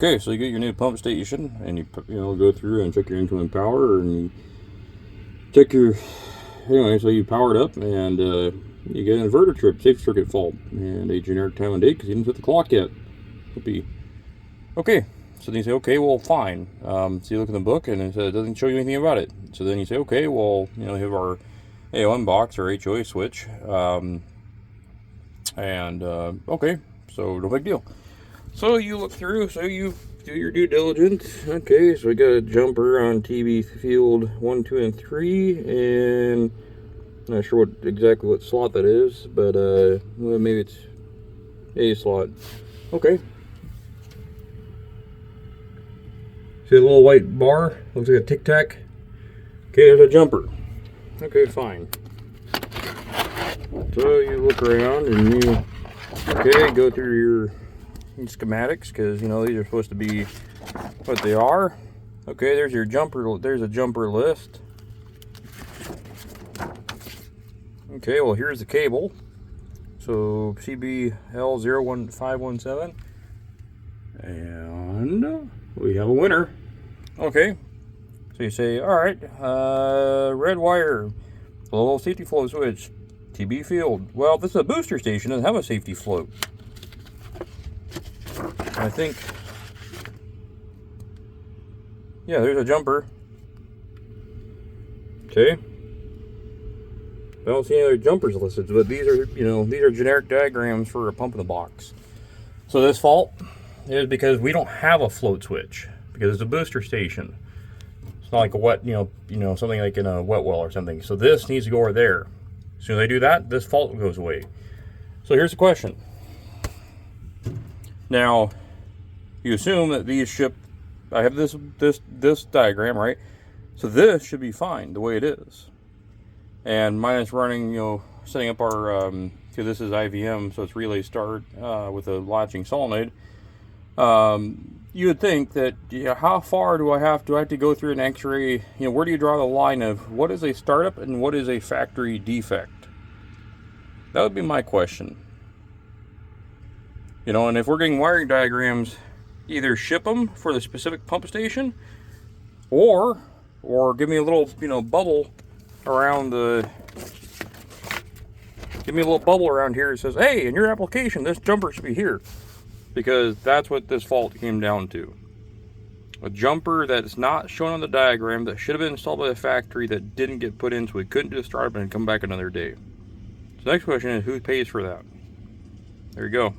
Okay, so you get your new pump station, and you go through and check your incoming power, and you check your so you power it up, and you get an inverter trip, safe circuit fault, and a generic time and date because you didn't set the clock yet. Would be okay. So then you say, okay, well, fine. So you look in the book, and it doesn't show you anything about it. So then you say, okay, well, we have our AOM box or HOA switch, and okay, so no big deal. So you look through, so you do your due diligence. Okay, so we got a jumper on TB field 1, 2, and 3, and I'm not sure exactly what slot that is, but well, maybe it's A slot. Okay. See a little white bar? Looks like a Tic Tac. Okay, there's a jumper. Okay, fine. So you look around and you go through your schematics, because these are supposed to be what they are. Okay, there's your jumper. There's a jumper list. Okay, well, here's the cable. So CBL01517, and we have a winner. Okay, so you say, all right, red wire, low safety flow switch, TB field. Well, this is a booster station, doesn't have a safety float. I think, yeah, there's a jumper. Okay. I don't see any other jumpers listed, but these are, these are generic diagrams for a pump in the box. So this fault is because we don't have a float switch, because it's a booster station. It's not like a wet, something like in a wet well or something. So this needs to go over there. As soon as I do that, this fault goes away. So here's the question. Now, you assume that these ship, I have this diagram, right? So this should be fine the way it is. And mine is running, setting up our, this is IVM, so it's relay start with a latching solenoid. You would think that, how far do I have to go through an x-ray? Where do you draw the line of what is a startup and what is a factory defect? That would be my question. And if we're getting wiring diagrams, either ship them for the specific pump station, or give me a little, bubble around give me a little bubble around here that says, hey, in your application, this jumper should be here. Because that's what this fault came down to. A jumper that's not shown on the diagram that should have been installed by the factory that didn't get put in, so we couldn't do a startup and come back another day. So the next question is, who pays for that? There you go.